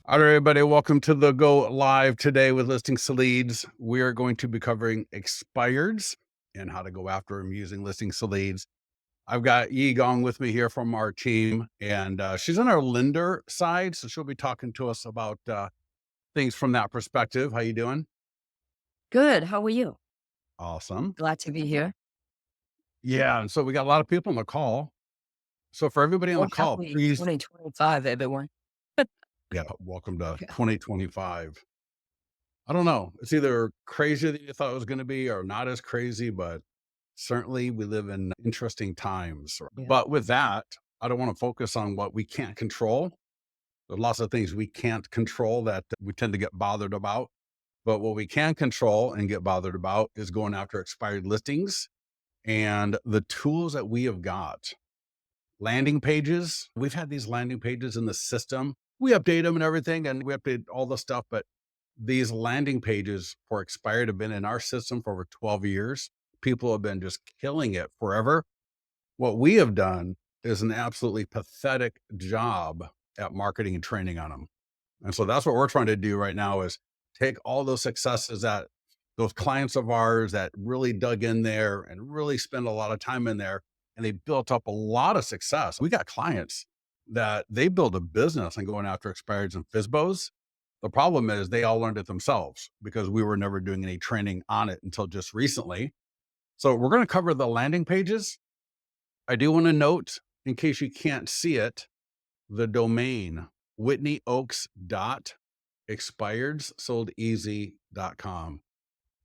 All right, everybody, welcome to the Go Live today with Listings to Leads. We are going to be covering expireds and how to go after them using Listings to Leads. I've got Yi Gong with me here from our team, and she's on our lender side, so she'll be talking to us about things from that perspective. How you doing? Good. How are you? Awesome. Glad to be here. Yeah, and so we got a lot of people on the call. So for everybody on Well, the call, happy please, 2025, everyone. yeah, welcome to Yeah. 2025. I don't know. It's either crazier than you thought it was going to be or not as crazy, but certainly we live in interesting times. Yeah. But with that, I don't want to focus on what we can't control. There's lots of things we can't control that we tend to get bothered about. But what we can control and get bothered about is going after expired listings and the tools that we have got. Landing pages. We've had these landing pages in the system. We update them and everything, and we update all the stuff, but these landing pages for expired have been in our system for over 12 years. People have been just killing it forever. What we have done is an absolutely pathetic job at marketing and training on them. And so that's what we're trying to do right now is take all those successes that those clients of ours that really dug in there and really spent a lot of time in there and they built up a lot of success. We got clients that they build a business and going after expireds and FSBOs. The problem is they all learned it themselves because we were never doing any training on it until just recently. So we're going to cover the landing pages. I do want to note, in case you can't see it, the domain whitneyoaks.expiredsoldeasy.com.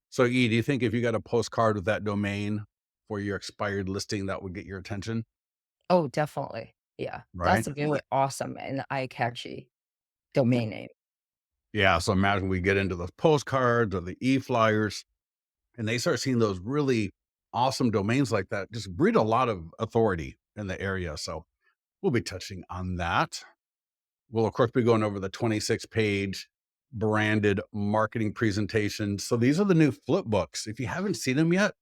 So, E, do you think if you got a postcard with that domain for your expired listing, that would get your attention? Oh, definitely. Yeah. Right? That's a very awesome and eye-catchy domain name. Yeah. So imagine we get into those postcards or the e flyers and they start seeing those really awesome domains like that, just breed a lot of authority in the area. So we'll be touching on that. We'll, of course, be going over the 26-page branded marketing presentation. So these are the new Flipbooks. If you haven't seen them yet,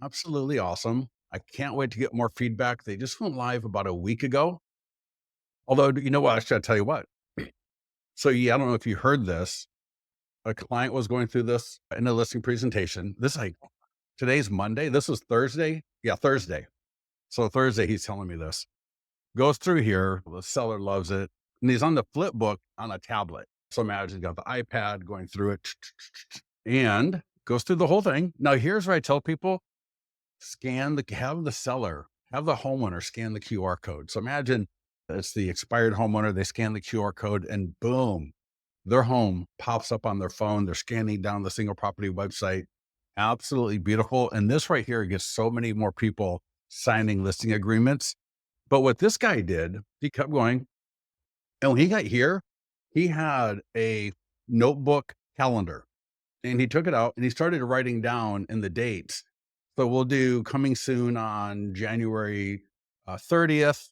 absolutely awesome. I can't wait to get more feedback. They just went live about a week ago. Although, you know what? I should tell you what. So, yeah, I don't know if you heard this. A client was going through this in a listing presentation. This like today's Monday. This was Thursday. Yeah, Thursday. So Thursday, he's telling me this. Goes through here. The seller loves it. And he's on the flip book on a tablet. So imagine he's got the iPad going through it and goes through the whole thing. Now, here's where I tell people have the seller, have the homeowner scan the QR code. So imagine it's the expired homeowner. They scan the QR code and boom, their home pops up on their phone. They're scanning down the single property website. Absolutely beautiful. And this right here gets so many more people signing listing agreements. But what this guy did, he kept going. And when he got here, he had a notebook calendar and he took it out and he started writing down in the dates. So we'll do coming soon on January 30th.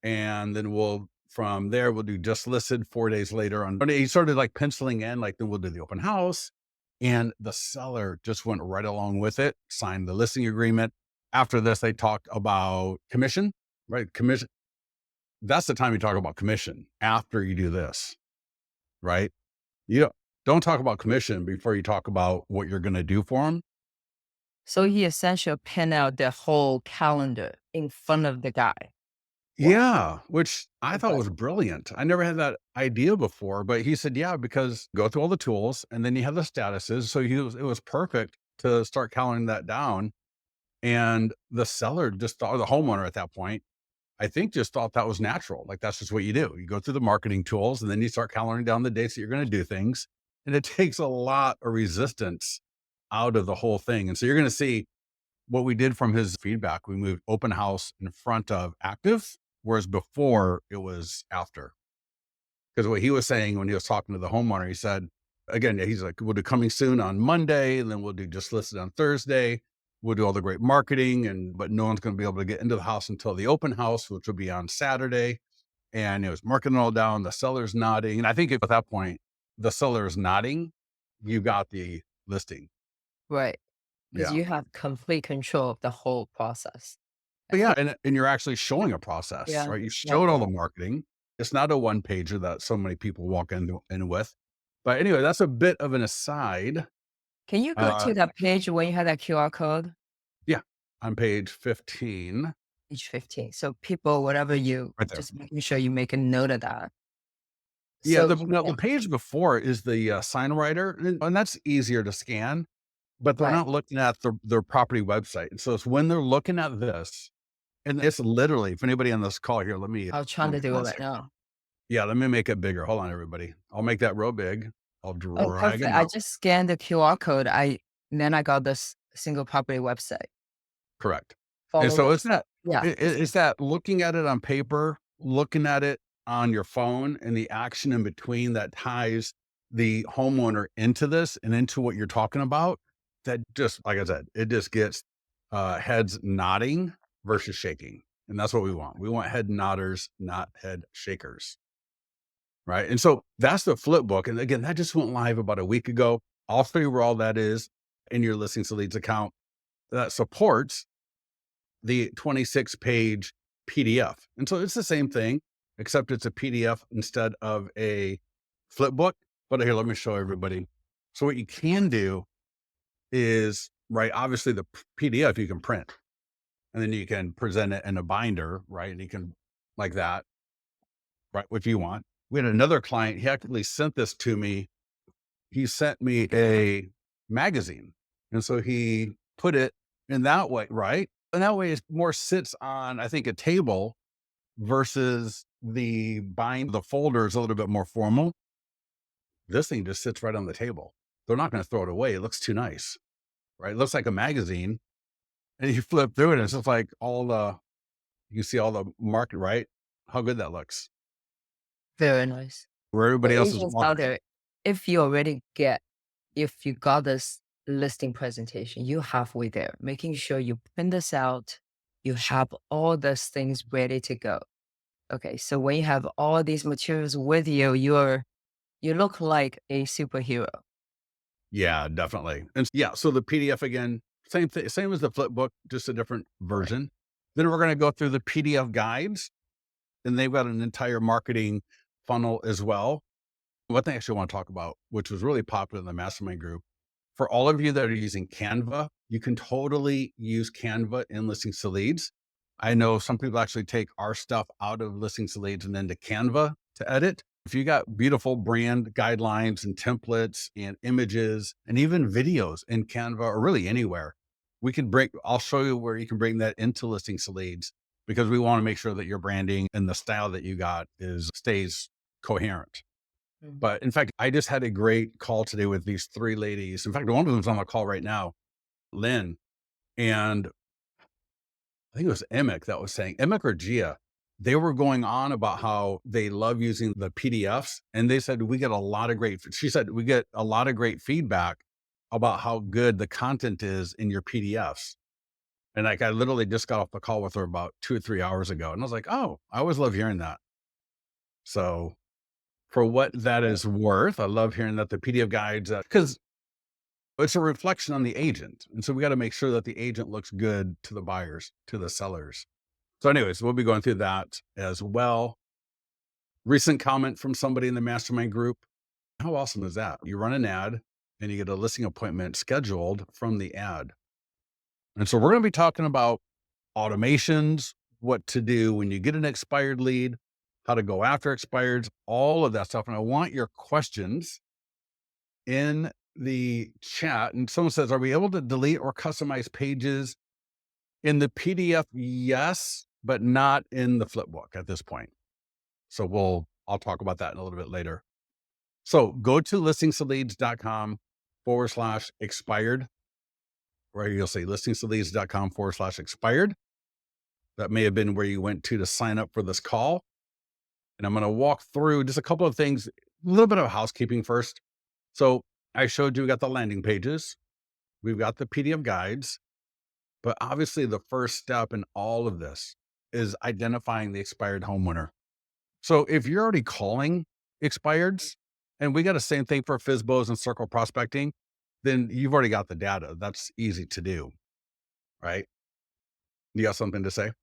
And then from there, we'll do just listed 4 days later on. He started like penciling in, like, then we'll do the open house. And the seller just went right along with it, signed the listing agreement. After this, they talked about commission, right? Commission. That's the time you talk about commission after you do this, right? You don't talk about commission before you talk about what you're going to do for them. So he essentially penned out the whole calendar in front of the guy. Wow. Yeah, which I thought was Impressive. brilliant. I never had that idea before, but he said, yeah, because go through all the tools and then you have the statuses. So it was perfect to start counting that down. And the seller just thought, or the homeowner at that point, I think just thought that was natural. Like that's just what you do. You go through the marketing tools and then you start counting down the dates that you're going to do things. And it takes a lot of resistance out of the whole thing. And so you're going to see what we did from his feedback. We moved open house in front of active, whereas before it was after. Because what he was saying when he was talking to the homeowner, he said, again, he's like, we'll do coming soon on Monday, and then we'll do just listed on Thursday. We'll do all the great marketing, but no one's going to be able to get into the house until the open house, which will be on Saturday. And it was marking it all down. The seller's nodding. And I think at that point, the seller's nodding, you got the listing. Right. Because Yeah. you have complete control of the whole process. But yeah, and you're actually showing a process, Yeah. right? You Yeah. showed all the marketing. It's not a one pager that so many people walk in with. But anyway, that's a bit of an aside. Can you go Uh, to that page when you have that QR code? yeah, on page 15, Page 15. So people, whatever you right there. just making sure you make a note of that. Yeah, So the you no, can the page before is the, sign writer, and that's easier to scan, but they're right. not looking at their property website, and so it's when they're looking at this, and it's literally if anybody on this call here, I'm trying hold to on do it one right second. now. Yeah, let me make it bigger. Hold on, everybody. I'll make that real big. I'll Oh, drag perfect. them I out. just scanned the QR code. Then I got this single property website. Correct. And Follow so the it's that yeah. it's that looking at it on paper, looking at it on your phone, and the action in between that ties the homeowner into this and into what you're talking about, that just like I said, it just gets, heads nodding versus shaking, and that's what we want. We want head nodders, not head shakers, right? And so that's the flip book, and again, that just went live about a week ago. I'll show you where all that is in your Listings to Leads account that supports the 26-page PDF. And so it's the same thing, except it's a PDF instead of a flip book. But here, let me show everybody. So what you can do is, right, obviously the PDF you can print and then you can present it in a binder, right? And you can like that, right? If you want. We had another client, he actually sent this to me. He sent me a magazine. And so he put it in that way, right? And that way it more sits on, I think, a table versus the folder is a little bit more formal. This thing just sits right on the table. They're not going to throw it away. It looks too nice, right? It looks like a magazine. And you flip through it, and it's just like you see all the market, right? How good that looks. Very nice. Where So everybody else is agents walking. out there, if you got this listing presentation, you halfway there, making sure you print this out, you have all these things ready to go. Okay, so when you have all these materials with you, you look like a superhero. Yeah, definitely. And yeah, so the PDF again, same thing, same as the flip book, just a different Right. version. Then we're going to go through the PDF guides, and they've got an entire marketing funnel as well. One thing I actually want to talk about, which was really popular in the mastermind group, for all of you that are using Canva, you can totally use Canva in Listings to Leads. I know some people actually take our stuff out of Listings to Leads and then to Canva to edit. If you got beautiful brand guidelines and templates and images and even videos in Canva or really anywhere, I'll show you where you can bring that into Listings to Leads, because we want to make sure that your branding and the style that you got stays coherent. Mhm. But in fact, I just had a great call today with these 3 ladies. In fact, one of them's on the call right now, Lynn, and I think it was Emic that was saying Emic or Gia. They were going on about how they love using the PDFs, and they said, "We get a lot of great," she said, "We get a lot of great feedback about how good the content is in your PDFs." And, like, I literally just got off the call with her about 2 or 3 hours ago, and I was like, "Oh, I always love hearing that." So, for what that Yeah. is worth, I love hearing that the PDF guides, because it's a reflection on the agent, and so we gotta make sure that the agent looks good to the buyers, to the sellers. So anyways, we'll be going through that as well. Recent comment from somebody in the mastermind group. How awesome is that? You run an ad and you get a listing appointment scheduled from the ad. And so we're gonna be talking about automations, what to do when you get an expired lead, how to go after expireds, all of that stuff. And I want your questions in the chat. And someone says, are we able to delete or customize pages in the PDF? Yes, but not in the flipbook at this point. So I'll talk about that in a little bit later. So go to listingstoleads.com/expired, where you'll say listingstoleads.com/expired. That may have been where you went to sign up for this call. And I'm going to walk through just a couple of things, a little bit of housekeeping first. So I showed you we got the landing pages, we've got the PDF guides, but obviously the first step in all of this is identifying the expired homeowner. So if you're already calling expireds, and we got the same thing for FSBOs and circle prospecting, then you've already got the data. That's easy to do, right? You got something to say?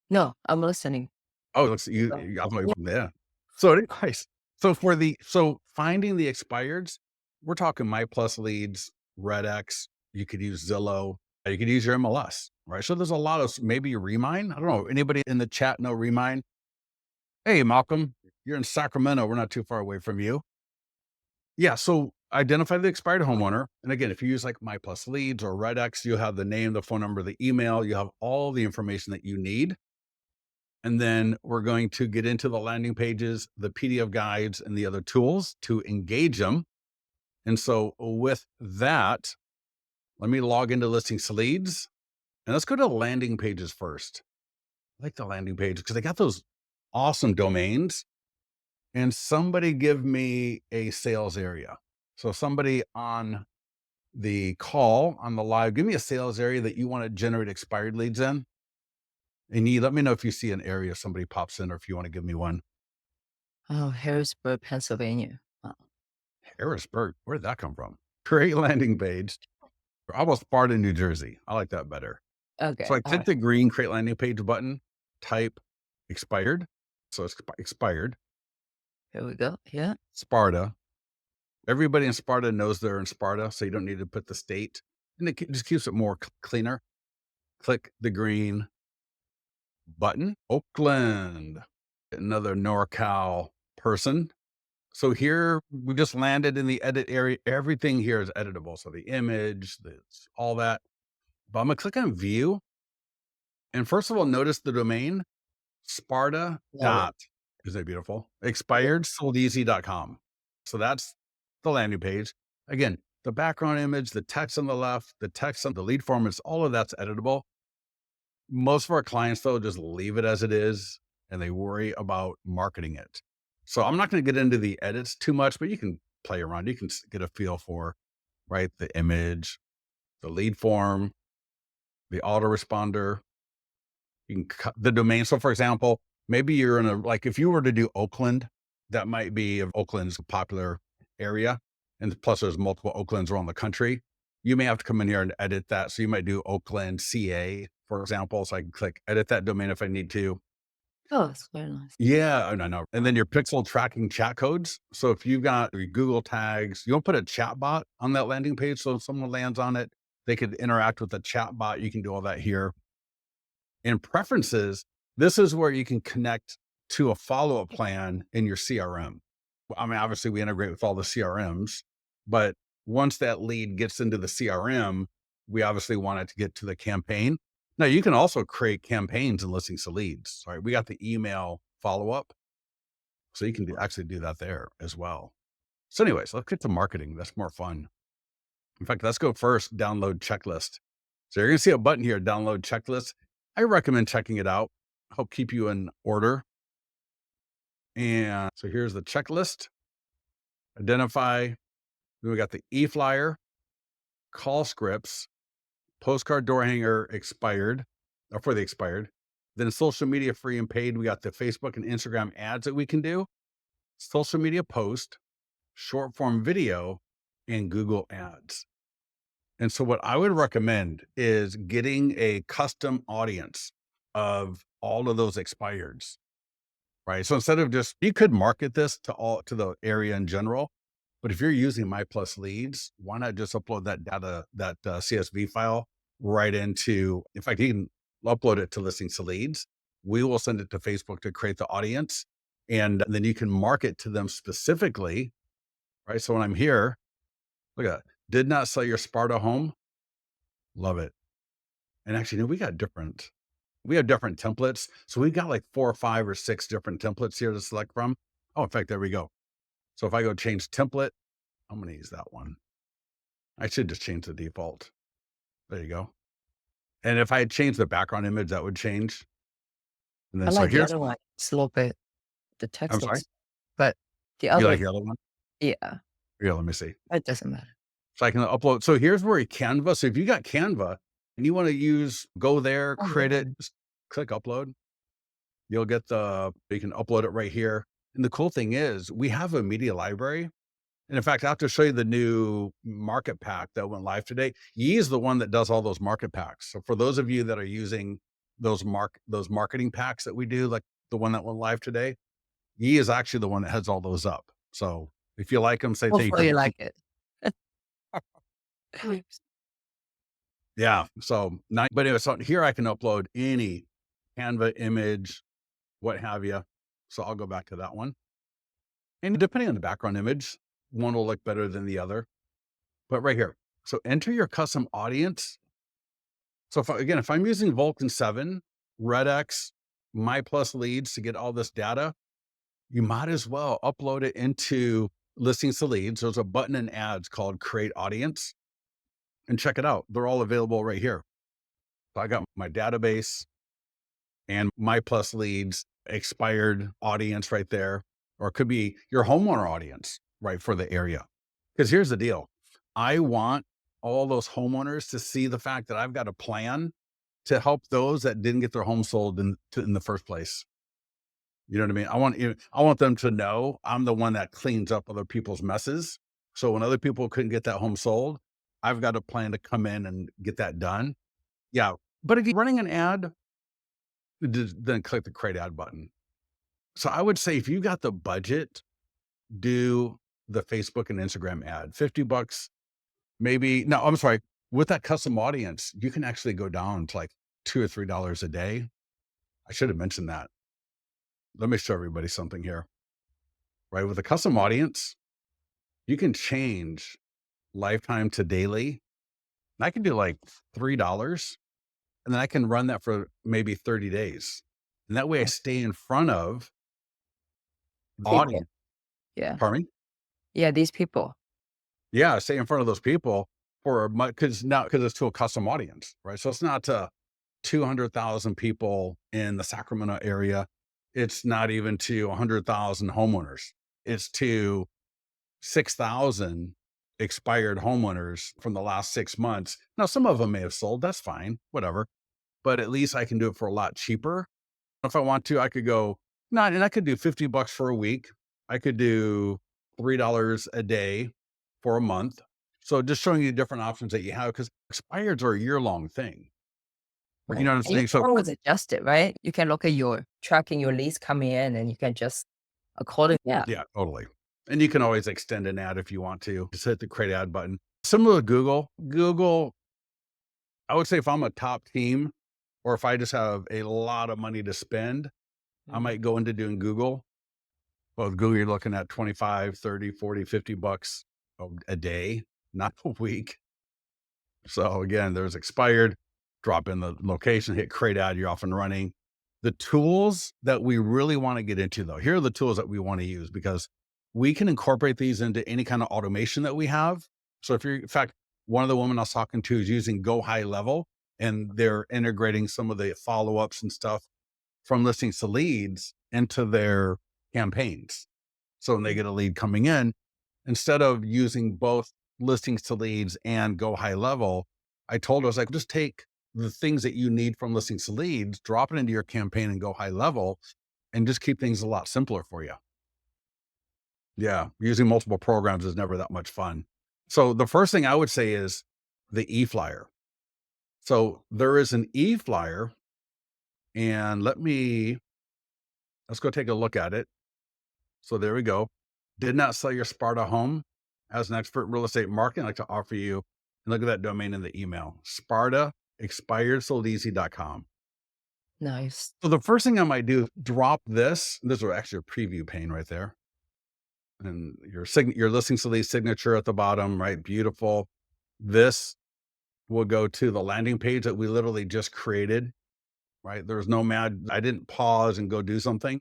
No, I'm listening. Oh, looks you all the way from there. So anyways, so finding the expireds, we're talking My Plus Leads, RedX, you could use Zillow, you could use your MLS, right? So there's a lot of maybe Remind. I don't know. Anybody in the chat know Remind? Hey, Malcolm, you're in Sacramento. We're not too far away from you. Yeah. So identify the expired homeowner. And again, if you use like My Plus Leads or RedX, you have the name, the phone number, the email, you have all the information that you need. And then we're going to get into the landing pages, the PDF guides, and the other tools to engage them. And so with that, let me log into Listings Leads and let's go to landing pages first. I like the landing pages because they got those awesome domains. And somebody give me a sales area. So somebody on the call on the live, give me a sales area that you want to generate expired leads in. And you let me know if you see an area somebody pops in or if you want to give me one. Oh, Harrisburg, Pennsylvania. Oh, Harrisburg, where did that come from? Great landing page. How about Sparta, New Jersey? I like that better. So okay. I All click right. the green create landing page button, type expired. So it's expired, Here we go. Yeah. Sparta. Everybody in Sparta knows they're in Sparta, so you don't need to put the state. And it just keeps it more cleaner. Click the green button. Oakland, another NorCal person. So here we just landed in the edit area. Everything here is editable. So the image, all that. But I'm gonna click on view. And first of all, notice the domain Sparta Love it. dot. Is that beautiful? Yeah. Expiredsoldeasy.com. So that's the landing page. Again, the background image, the text on the left, the text on the lead form is all of that's editable. Most of our clients, though, just leave it as it is and they worry about marketing it. So I'm not going to get into the edits too much, but you can play around. You can get a feel for, right, the image, the lead form, the autoresponder. You can cut the domain. So, for example, maybe you're in a, like, if you were to do Oakland, that might be if Oakland's a popular area. And plus, there's multiple Oaklands around the country. You may have to come in here and edit that. So, you might do Oakland, CA, for example. So, I can click edit that domain if I need to. Oh, it's very nice. Yeah, I know. And then your pixel tracking chat codes. So, if you've got your Google tags, you don't put a chat bot on that landing page. So, if someone lands on it, they could interact with the chat bot. You can do all that here. In preferences, this is where you can connect to a follow-up plan in your CRM. I mean, obviously we integrate with all the CRMs, but once that lead gets into the CRM, we obviously want it to get to the campaign. Now you can also create campaigns and listings to leads, right? We got the email follow-up. So you can actually do that there as well. So anyways, let's get to marketing. That's more fun. In fact, let's go first, download checklist. So you're going to see a button here, download checklist. I recommend checking it out, help keep you in order. And so here's the checklist, identify. Then we got the e-flyer, call scripts, postcard door hanger expired, or for the expired. Then social media free and paid. We got the Facebook and Instagram ads that we can do, social media post, short form video, and Google ads. And so what I would recommend is getting a custom audience of all of those expireds, right? So instead of just, you could market this to the area in general, but if you're using My Plus Leads, why not just upload that data, that CSV file right into, in fact, you can upload it to Listings to Leads. We will send it to Facebook to create the audience. And then you can market to them specifically, right? So when I'm here, look at that. Did not sell your Sparta home. Love it. And actually, no, we have different templates. So we've got like 4 or 5 or 6 different templates here to select from. Oh, in fact, there we go. So if I go change template, I'm going to use that one. I should just change the default. There you go. And if I had changed the background image, that would change. And I then, so like the here's, other one. It's a little bit, the I'm text sorry, looks, but the you like other, the other one? yeah, Yeah, let me see. it doesn't matter. So I can upload. So here's where Canva. So if you got Canva and you want to go there, Oh, create it, really? just click upload. You'll get you can upload it right here. And the cool thing is we have a media library. And in fact, I have to show you the new market pack that went live today. Yee is the one that does all those market packs. So for those of you that are using those marketing packs that we do, like the one that went live today, he is actually the one that heads all those up. So if you like him, say thank you for Hopefully you listening. like it. Yeah. So not, but anyway, so here I can upload any Canva image, what have you. So I'll go back to that one. And depending on the background image, one will look better than the other. But right here, so enter your custom audience. So if I'm using Vulcan 7, Redx, My Plus Leads to get all this data, you might as well upload it into Listings to Leads. There's a button in ads called Create Audience, and check it out. They're all available right here. So I got my database and My Plus Leads, expired audience right there, or it could be your homeowner audience, right, for the area. Because here's the deal. I want all those homeowners to see the fact that I've got a plan to help those that didn't get their home sold in the first place. You know what I mean? I want them to know I'm the one that cleans up other people's messes. So when other people couldn't get that home sold, I've got a plan to come in and get that done. Yeah. But again, running an ad, then click the create ad button. So I would say if you got the budget, do the Facebook and Instagram ad. $50, maybe. No, I'm sorry. With that custom audience, you can actually go down to like $2 or $3 a day. I should have mentioned that. Let me show everybody something here. Right. With a custom audience, you can change lifetime to daily. And I can do like $3, and then I can run that for maybe 30 days. And that way I stay in front of the People. audience. Yeah. Pardon me? Yeah, these people. Yeah, stay in front of those people for because it's to a custom audience, right? So it's not to 200,000 people in the Sacramento area. It's not even to 100,000 homeowners. It's to 6,000 expired homeowners from the last 6 months. Now, some of them may have sold. That's fine, whatever. But at least I can do it for a lot cheaper. If I want to, I could go, not, and I could do $50 for a week. I could do $3 a day for a month. So just showing you different options that you have because expireds are a year-long thing. You Right. know what I'm And you saying? can So always adjust it, right? You can look at your tracking your leads coming in and you can just according yeah. yeah, totally. And you can always extend an ad if you want to. Just hit the create ad button. Similar to Google, I would say if I'm a top team or if I just have a lot of money to spend, I Mhm. might go into doing Google. Well, with Google, you're looking at 25, 30, 40, $50 a day, not a week. So again, there's expired, drop in the location, hit create ad, you're off and running. The tools that we really want to get into though, here are the tools that we want to use because we can incorporate these into any kind of automation that we have. So if you're, in fact, one of the women I was talking to is using Go High Level and they're integrating some of the follow-ups and stuff from listings to leads into their campaigns. So when they Mm. get a lead coming in, instead of using both listings to leads and Go High Level, I told her, I was like, just take the things that you need from listings to leads, drop it into your campaign and Go High Level, and just keep things a lot simpler for you. Yeah. Using multiple programs is never that much fun. So the first thing I would say is the e-flyer. So there is an e-flyer, and let's go take a look at it. So there we go. Did not sell your Sparta home. As an expert in real estate marketing, I'd like to offer you, and look at that domain in the email, Sparta expiredsoldeasy.com. Nice. So the first thing I might do, drop this. This is actually a preview pane right there. And your listing to lead signature at the bottom, right? Beautiful. This will go to the landing page that we literally just created, right? There's no I didn't pause and go do something.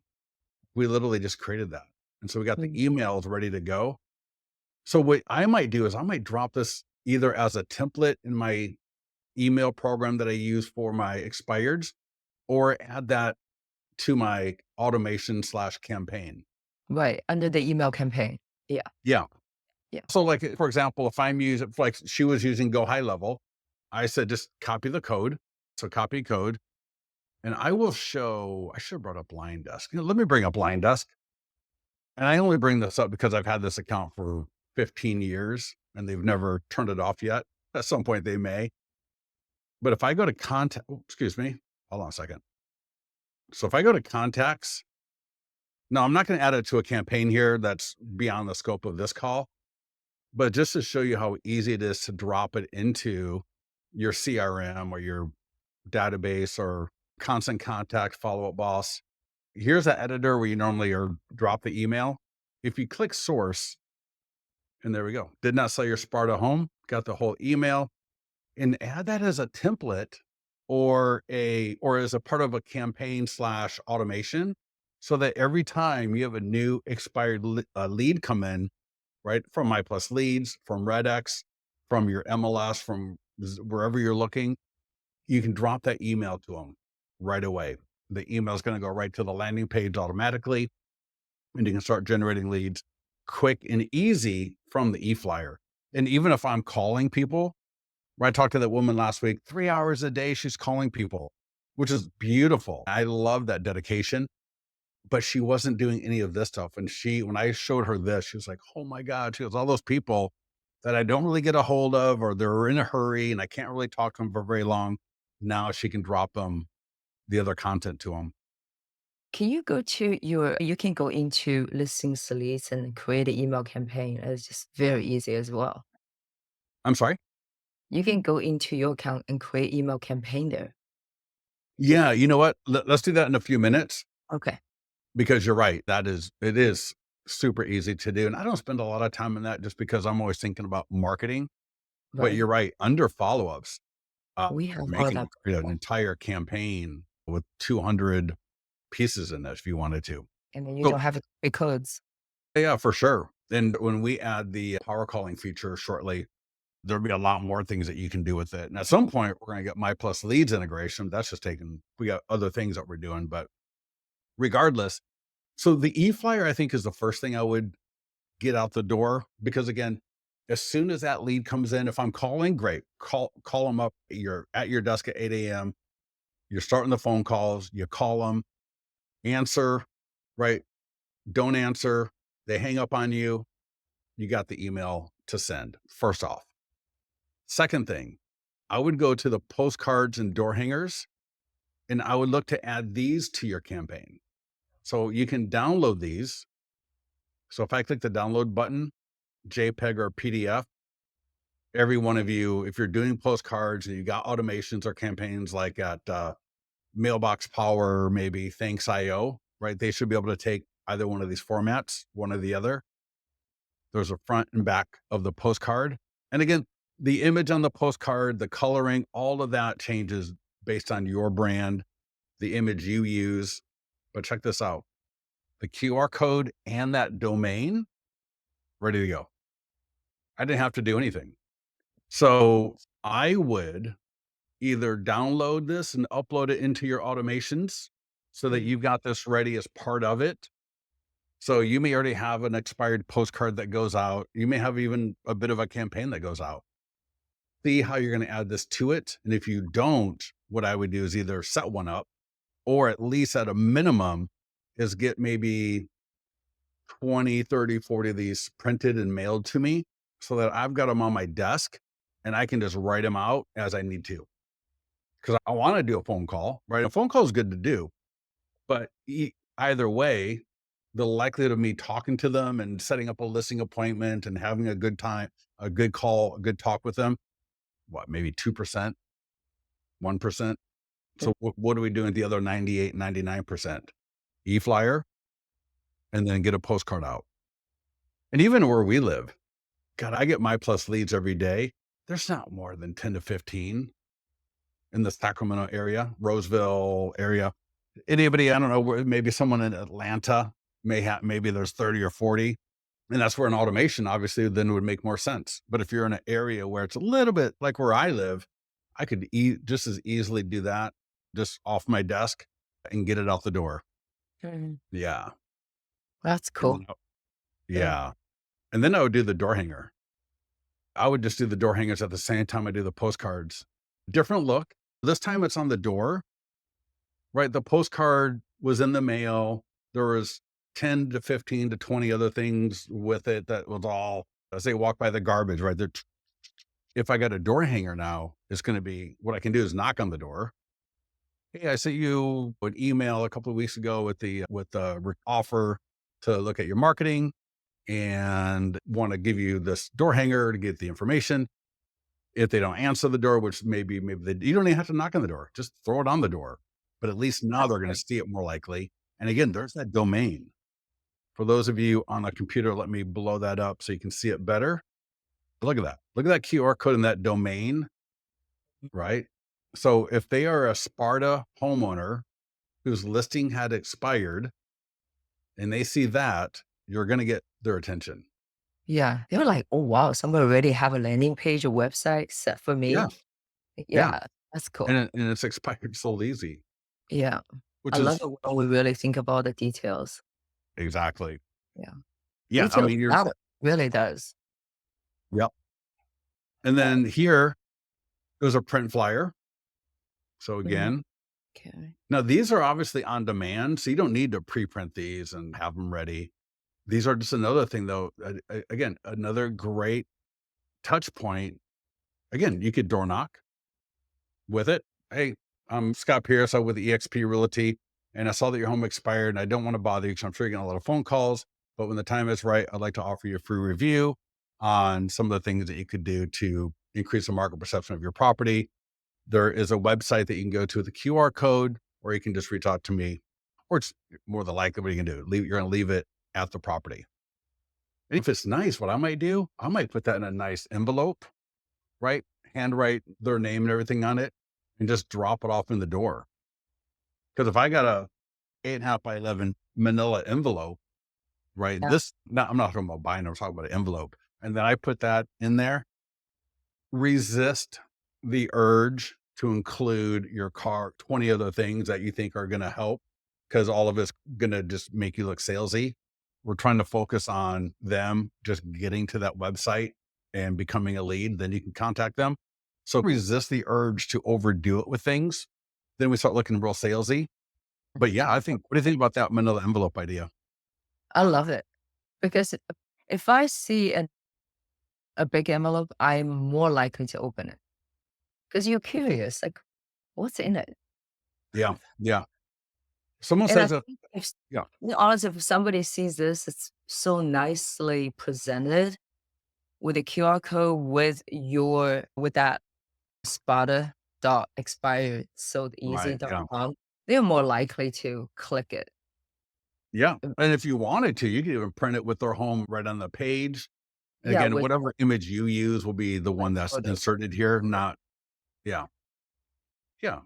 We literally just created that. And so we got the Mm. emails ready to go. So what I might do is I might drop this either as a template in my email program that I use for my expireds, or add that to my automation slash campaign. Right. Under the email campaign. Yeah. Yeah. Yeah. So like, for example, if I'm using, like she was using Go High Level, I said, just copy the code. So copy code and I will show, I should have brought up Line Desk. Let me bring up Line Desk. And I only bring this up because I've had this account for 15 years and they've never turned it off yet. At some point they may. But if I go to contact, excuse me, hold on a second. So if I go to contacts, no, I'm not going to add it to a campaign here. That's beyond the scope of this call, but just to show you how easy it is to drop it into your CRM or your database or constant contact follow up boss. Here's an editor where you normally or drop the email. If you click source, and there we go. Did not sell your Sparta home, got the whole email, and add that as a template or as a part of a campaign slash automation so that every time you have a new expired lead come in, right, from My Plus Leads, from Redx, from your MLS, from wherever you're looking, you can drop that email to them right away. The email is going to go right to the landing page automatically, and you can start generating leads quick and easy from the e-flyer. And even if I'm calling people, right, I talked to that woman last week, 3 hours a day, she's calling people, which is beautiful. I love that dedication, but she wasn't doing any of this stuff. And when I showed her this, she was like, oh my God, she goes, all those people that I don't really get a hold of, or they're in a hurry and I can't really talk to them for very long. Now she can drop them the other content to them. Can you go to you can go into listing leads and create an email campaign. It's just very easy as well. I'm sorry. You can go into your account and create email campaign there. Yeah. You know what? Let's do that in a few minutes Okay. because you're right. It is super easy to do. And I don't spend a lot of time on that just because I'm always thinking about marketing, but Right. you're right. Under follow ups, We have all making that. an entire campaign with 200 pieces in it if you wanted to. And then you So don't have to create codes. yeah, for sure. And when we add the power calling feature shortly, there'll be a lot more things that you can do with it. And at some point, we're going to get My Plus Leads integration. That's just taking, we got other things that we're doing, but regardless. So the e-flyer, I think, is the first thing I would get out the door because again, as soon as that lead comes in, if I'm calling, great, call them up. You're at your desk at 8 a.m. You're starting the phone calls. You call them, answer, right? Don't answer. They hang up on you. You got the email to send. First off, second thing, I would go to the postcards and door hangers and I would look to add these to your campaign. So you can download these. So if I click the download button, JPEG or PDF, every one of you, if you're doing postcards and you got automations or campaigns like at Mailbox Power, maybe Thanks.io, right? They should be able to take either one of these formats, one or the other. There's a front and back of the postcard. And again, the image on the postcard, the coloring, all of that changes based on your brand, the image you use. But check this out, the QR code and that domain, ready to go. I didn't have to do anything. So I would either download this and upload it into your automations so that Mm. you've got this ready as part of it. So you may already have an expired postcard that goes out. You may have even a bit of a campaign that goes out. See how you're going to add this to it. And if you don't, what I would do is either set one up or at least at a minimum is get maybe 20, 30, 40 of these printed and mailed to me so that I've got them on my desk and I can just write them out as I need to. Because I want to do a phone call, right? A phone call is good to do, but either way, the likelihood of me talking to them and setting up a listing appointment and having a good time, a good call, a good talk with them, what, maybe 2%, 1%. Mm. So what are we doing at the other 98, 99%? E-flyer and then get a postcard out. And even where we live, God, I get My Plus Leads every day. There's not more than 10 to 15 in the Sacramento area, Roseville area. Anybody, I don't know, maybe someone in Atlanta may have, maybe there's 30 or 40. And that's where an automation obviously then would make more sense. But if you're in an area where it's a little bit like where I live, I could just as easily do that just off my desk and get it out the door. Mhm. Yeah. That's And cool. then, Yeah. yeah. And then I would do the door hanger. I would just do the door hangers at the same time I do the postcards. Different look. This time it's on the door, right? The postcard was in the mail. There was 10 to 15 to 20 other things with it that was all as they walk by the garbage, right? If I got a door hanger now, it's going to be what I can do is knock on the door Hey, I sent you an email a couple of weeks ago with the offer to look at your marketing and want to give you this door hanger to get the information. If they don't answer the door, which you don't even have to knock on the door, just throw it on the door. But at least now That's they're going to great. see it more likely. And again, there's that domain. For those of you on a computer, let me blow that up so you can see it better. Look at that. Look at that QR code in that domain, right? So if they are a Sparta homeowner whose listing had expired and they see that, you're going to get their attention. Yeah. They were like, "Oh, wow, somebody already have a landing page or website set for Yeah. me." Yeah. Yeah, that's cool. And it's expired so easy, Yeah. I which love is it when we really think about the details. exactly. Yeah. Yeah. I Details mean, matter, really does. yep. And Yeah. then here goes a print flyer. So Mhm. again, Okay. now these are obviously on demand. So you don't need to pre print these and have them ready. These are just another thing, though. Again, another great touch point. Again, you could door knock with it. Hey, I'm Scott Pierce. I'm with EXP Realty, and I saw that your home expired, and I don't want to bother you because I'm sure you're getting a lot of phone calls. But when the time is right, I'd like to offer you a free review on some of the things that you could do to increase the market perception of your property. There is a website that you can go to with a QR code, or you can just reach out to me, or it's more than likely what you can do. You're going to leave it at the property. And if it's nice, what I might do, I might put that in a nice envelope, right? Handwrite their name and everything on it and just drop it off in the door. Because if I got a 8.5 by 11 manila envelope, right? Yeah. I'm not talking about buying, I'm talking about an envelope. And then I put that in there, resist the urge to include your car, 20 other things that you think are going to help because all of it's going to just make you look salesy. We're trying to focus on them just getting to that website and becoming a lead. Then you can contact them. So resist the urge to overdo it with things. Then we start looking real salesy. But yeah, what do you think about that manila envelope idea? I love it because if I see a big envelope, I'm more likely to open it because you're curious, like, what's in it? Yeah. Yeah. Someone And I says that. think if Yeah. you know, honestly, if somebody sees this, it's so nicely presented with a QR code with that spotter dot expired sold easy Right. dot Yeah. com, they're more likely to click it. Yeah, and if you wanted to, you could even print it with their home right on the page. And Yeah, again, with whatever image you use will be the my one that's photo. inserted here, not yeah, yeah.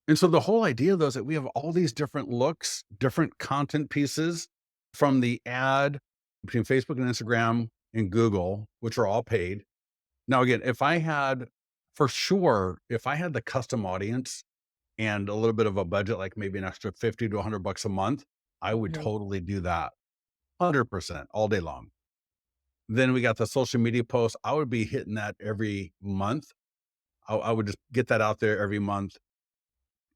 And so the whole idea though is that we have all these different looks, different content pieces from the ad between Facebook and Instagram and Google, which are all paid. Now, again, if I had the custom audience and a little bit of a budget, like maybe an extra 50 to $100 a month, I would Mhm. totally do that 100% all day long. Then we got the social media posts. I would be hitting that every month. I would just get that out there every month.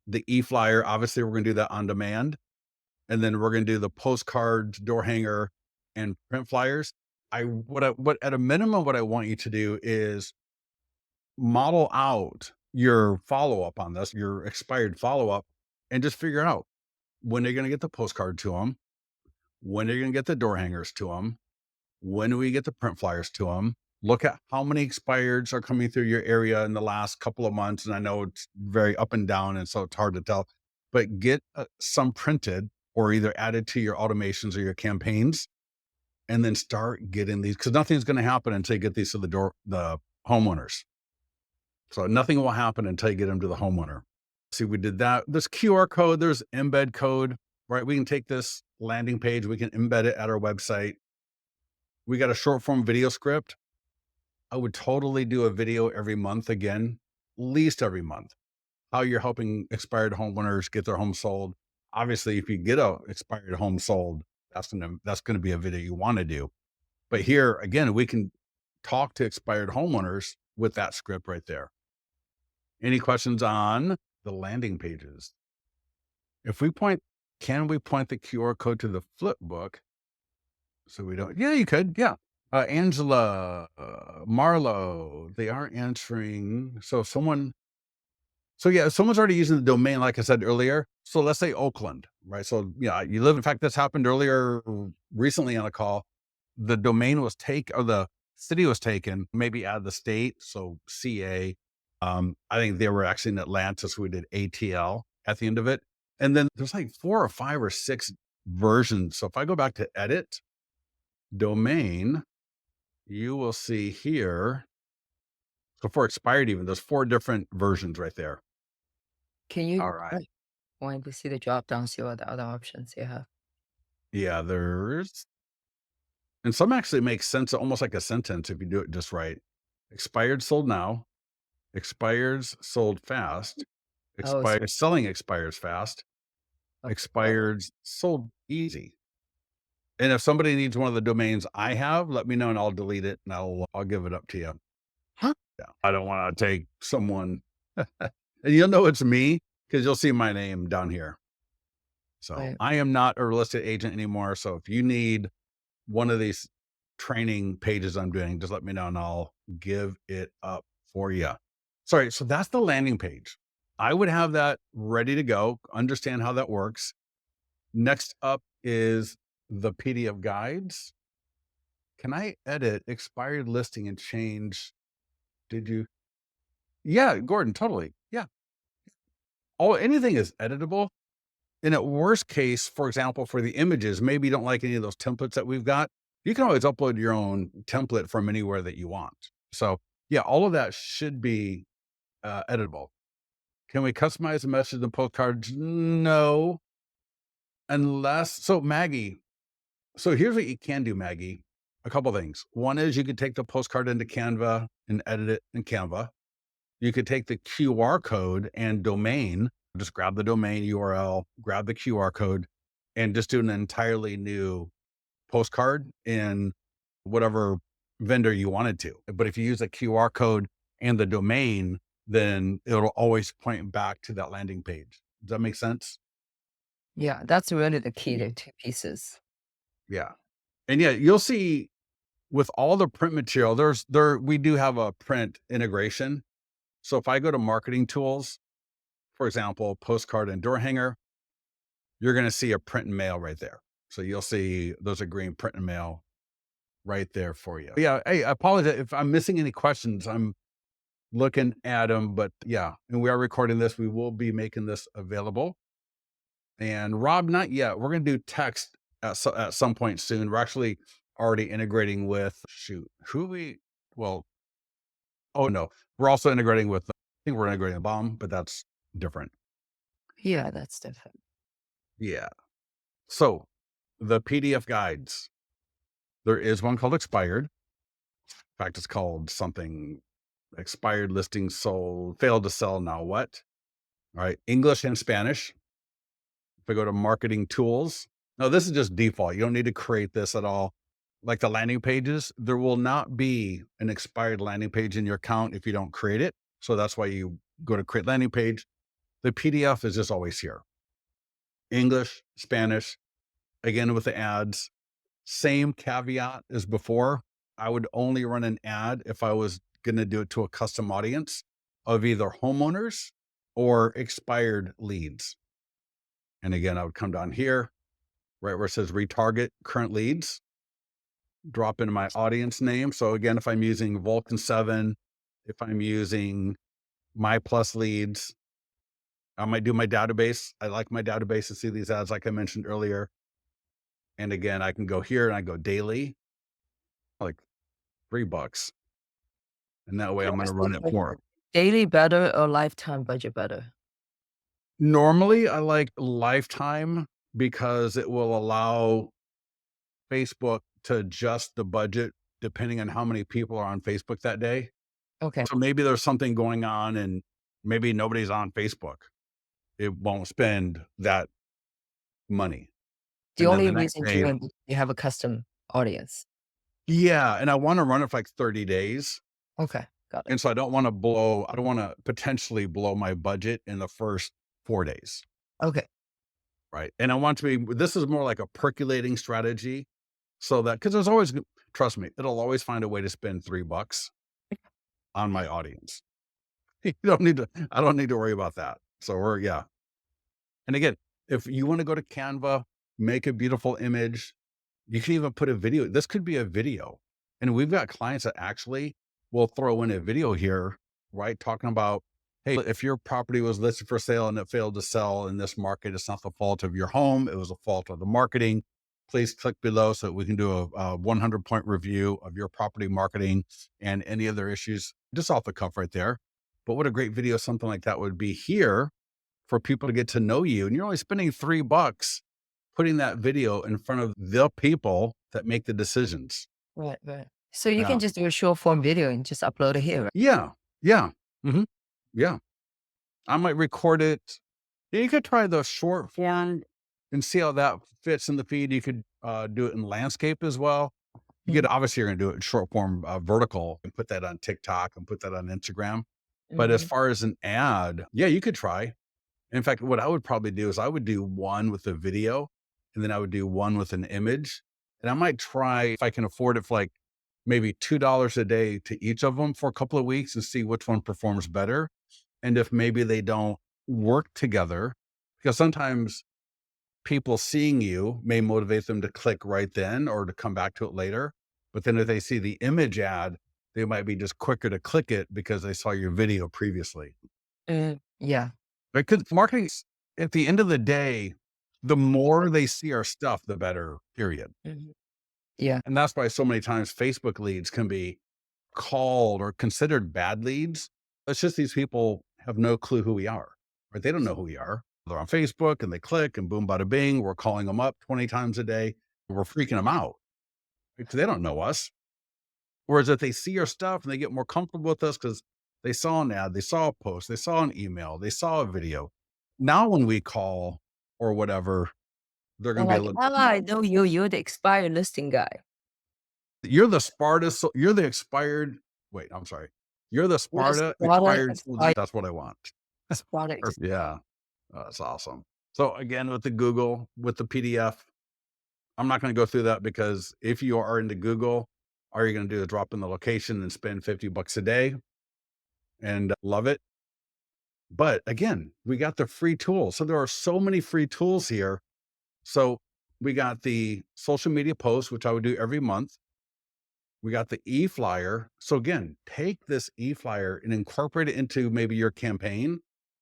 The e-flyer, obviously, we're going to do that on demand. And then we're going to do the postcards, door hanger, and print flyers. What at a minimum, what I want you to do is model out your follow up on this, your expired follow up, and just figure out when they're going to get the postcard to them, when they're going to get the door hangers to them, when do we get the print flyers to them? Look at how many expireds are coming through your area in the last couple of months. And I know it's very up and down, and so it's hard to tell, but get some printed or either added to your automations or your campaigns, and then start getting these because nothing's going to happen until you get these to the homeowners. So nothing will happen until you get them to the homeowner. See, we did that. There's QR code, there's embed code, right? We can take this landing page, we can embed it at our website. We got a short form video script. I would totally do a video every month again, least every month. How you're helping expired homeowners get their home sold. Obviously, if you get a expired home sold, that's gonna be a video you want to do. But here again, we can talk to expired homeowners with that script right there. Any questions on the landing pages? If we point, can we point the QR code to the flip book so we don't? Yeah, you could. Yeah. Angela, Marlo, they aren't answering. So someone So yeah, if someone's already using the domain, like I said earlier. So let's say Oakland, right? So yeah, you live. In fact, this happened earlier recently on a call. The domain was taken, or the city was taken, maybe out of the state. So CA. I think they were actually in Atlanta, so we did ATL at the end of it. And then there's like 4 or 5 or 6 versions. So if I go back to edit domain, you will see here. So for expired, even there's 4 different versions right there. Can you All right. want to see the drop down, see what the other options you have? Yeah, there's and some actually make sense, almost like a sentence if you do it just right. Expired sold now, expires sold fast, Oh, so expires selling expires fast, okay, got it. expires sold easy. And if somebody needs one of the domains I have, let me know and I'll delete it and I'll give it up to you. Huh? Yeah. I don't want to take someone and you'll know it's me because you'll see my name down here. So Right. I am not a real estate agent anymore. So if you need one of these training pages I'm doing, just let me know and I'll give it up for you. Sorry. So that's the landing page. I would have that ready to go, understand how that works. Next up is the PDF guides. Can I edit expired listing and change? Did you? Yeah, Gordon, totally. Yeah. Anything is editable. And at worst case, for example, for the images, maybe you don't like any of those templates that we've got. You can always upload your own template from anywhere that you want. So yeah, all of that should be editable. Can we customize the message and postcards? No, unless so Maggie. So here's what you can do, Maggie. A couple things. One is you could take the postcard into Canva and edit it in Canva. You could take the QR code and domain, just grab the domain URL, grab the QR code, and just do an entirely new postcard in whatever vendor you wanted to. But if you use a QR code and the domain, then it'll always point back to that landing page. Does that make sense? Yeah, that's really the key to 2 pieces. Yeah. And yeah, you'll see with all the print material, we do have a print integration. So if I go to marketing tools, for example, postcard and door hanger, you're going to see a print and mail right there. So you'll see those are green print and mail right there for you. Yeah. Hey, I apologize if I'm missing any questions. I'm looking at them, but yeah, and we are recording this. We will be making this available. And Rob, not yet. We're going to do text at some point soon. We're actually already integrating with shoot who we well. Oh no, we're also integrating with. I think we're integrating a bomb, but that's different. Yeah, that's different. Yeah. So the PDF guides. There is one called expired. In fact, it's called something expired listing sold, failed to sell, now what? All right. English and Spanish. If I go to marketing tools, no, this is just default. You don't need to create this at all. Like the landing pages, there will not be an expired landing page in your account if you don't create it. So that's why you go to create landing page. The PDF is just always here. English, Spanish, again with the ads. Same caveat as before. I would only run an ad if I was going to do it to a custom audience of either homeowners or expired leads. And again, I would come down here, right where it says retarget current leads, drop in my audience name. So again, if I'm using Vulcan 7, if I'm using My Plus leads, I might do my database. I like my database to see these ads, like I mentioned earlier. And again, I can go here and I go daily, like $3. And that way I'm going to What's the run it for. preference? Daily better or lifetime budget better? Normally I like lifetime because it will allow Facebook to adjust the budget depending on how many people are on Facebook that day. Okay. So maybe there's something going on and maybe nobody's on Facebook. It won't spend that money. The And then only the next reason day, doing you have a custom audience. yeah. And I want to run it for like 30 days. Okay, got it. And so I don't want to potentially blow my budget in the first 4 days. Okay. Right. And I want to be, this is more like a percolating strategy so that, because there's always, trust me, it'll always find a way to spend $3 on my audience. You don't need to I don't need to worry about that. So we're yeah. And again, if you wanna go to Canva, make a beautiful image, you can even put a video. This could be a video. And we've got clients that actually will throw in a video here, right? Talking about, hey, if your property was listed for sale and it failed to sell in this market, it's not the fault of your home. It was a fault of the marketing. Please click below so that we can do a 100-point review of your property marketing and any other issues, just off the cuff right there. But what a great video something like that would be here for people to get to know you. And you're only spending $3 putting that video in front of the people that make the decisions. Right, right. So you can Yeah. just do a short form video and just upload it here, right? Yeah. Yeah. Mhm. Yeah. I might record it. Yeah, you could try the short form and see how that fits in the feed. You could do it in landscape as well. You could Mhm, obviously you're gonna do it in short form vertical and put that on TikTok and put that on Instagram. But as mhm, far as an ad, yeah, you could try. In fact, what I would probably do is I would do one with a video and then I would do one with an image. And I might try if I can afford it for like maybe $2 a day to each of them for a couple of weeks and see which one performs better. And if maybe they don't work together, because sometimes people seeing you may motivate them to click right then or to come back to it later. But then if they see the image ad, they might be just quicker to click it because they saw your video previously. yeah, Because marketing, at the end of the day, the more they see our stuff, the better, period. mhm, yeah, And that's why so many times Facebook leads can be called or considered bad leads. It's just these people have no clue who we are, right? They don't know who we are. They're on Facebook and they click and boom, bada bing. We're calling them up 20 times a day. We're freaking them out because they don't know us. Whereas if they see our stuff and they get more comfortable with us because they saw an ad, they saw a post, they saw an email, they saw a video. Now, when we call or whatever, they're they're going to be a like, little bit "Ah, I know you, you're the expired listing guy. you're the Sparta, you're the expired, wait, I'm sorry. You're the You're the Sparta product expired. expired That's what I want. product." Yeah. That's awesome. So again, with the Google, with the PDF, I'm not going to go through that because if you are into Google, all you're going to do is drop in the location and spend $50 a day and love it. But again, we got the free tools. So there are so many free tools here. So we got the social media posts, which I would do every month. We got the e-flyer. So again, take this e-flyer and incorporate it into maybe your campaign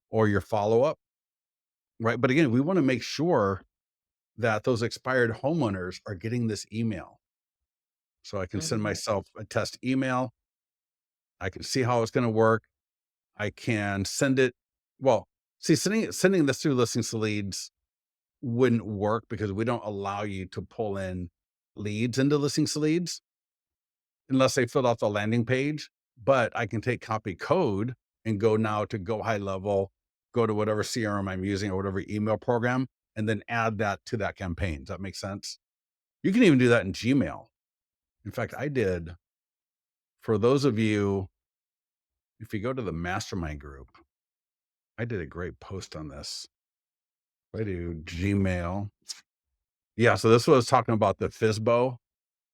or your follow-up, right? But again, we want to make sure that those expired homeowners are getting this email. So I can send Mhm, myself a test email. I can see how it's going to work. I can send it. Well, see, sending this through listings to leads wouldn't work because we don't allow you to pull in leads into listings to leads unless they filled out the landing page. But I can take copy code and go now to go high level, go to whatever CRM I'm using or whatever email program, and then add that to that campaign. Does that make sense? You can even do that in Gmail. In fact, I did for those of you, if you go to the mastermind group, I did a great post on this. If I do Gmail. Yeah, so this was talking about the FSBO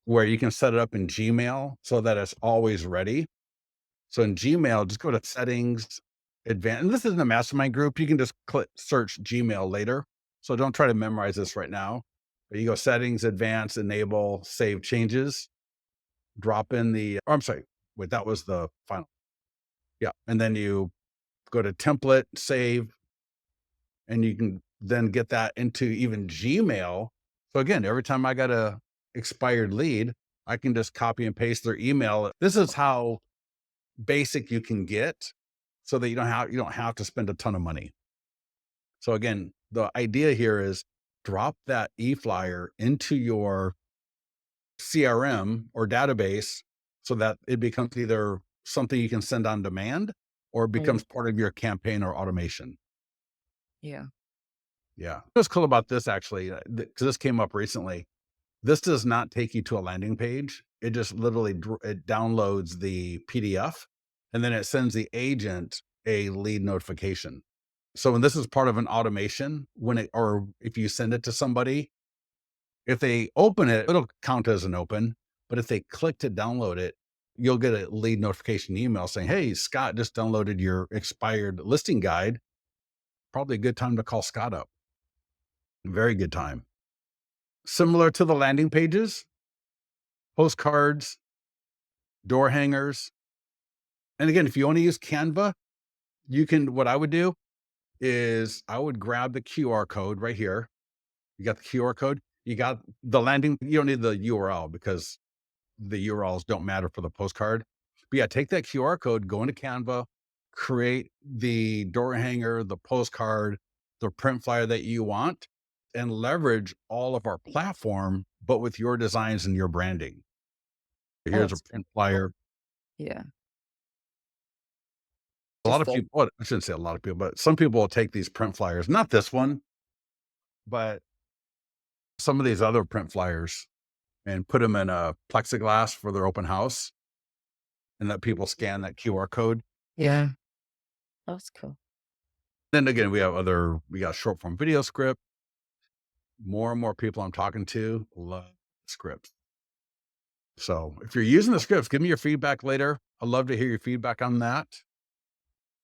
where you can set it up in Gmail so that it's always ready. So in Gmail, just go to settings, advanced. And this isn't a mastermind group. You can just click search Gmail later. So don't try to memorize this right now. But you go settings, advanced, enable, save changes, drop in the, oh, I'm sorry. Wait, that was the final. Yeah. And then you go to template, save, and you can then get that into even Gmail. So again, every time I got a expired lead, I can just copy and paste their email. This is how basic you can get so that you don't have to spend a ton of money. So again, the idea here is drop that e-flyer into your CRM or database so that it becomes either something you can send on demand or it mhm, becomes part of your campaign or automation. yeah, Yeah. What's cool about this actually, because this came up recently, this does not take you to a landing page. It just literally it downloads the PDF and then it sends the agent a lead notification. So when this is part of an automation, when it or if you send it to somebody, if they open it, it'll count as an open. But if they click to download it, you'll get a lead notification email saying, "Hey, Scott just downloaded your expired listing guide." Probably a good time to call Scott up. Very good time. Similar to the landing pages, postcards, door hangers. And again, if you want to use Canva, you can, what I would do is I would grab the QR code right here. You got the QR code, you got the landing, you don't need the URL because the URLs don't matter for the postcard. But yeah, take that QR code, go into Canva, create the door hanger, the postcard, the print flyer that you want, and leverage all of our platform, but with your designs and your branding. Oh, Here's a that's good. print flyer. Yeah. A lot Just of people, well, I shouldn't say a lot of people, but some people will take these print flyers, not this one, but some of these other print flyers and put them in a plexiglass for their open house and let people scan that QR code. yeah, that's cool. Then again, we got short form video script. More and more people I'm talking to love scripts. So if you're using the scripts, give me your feedback later. I'd love to hear your feedback on that.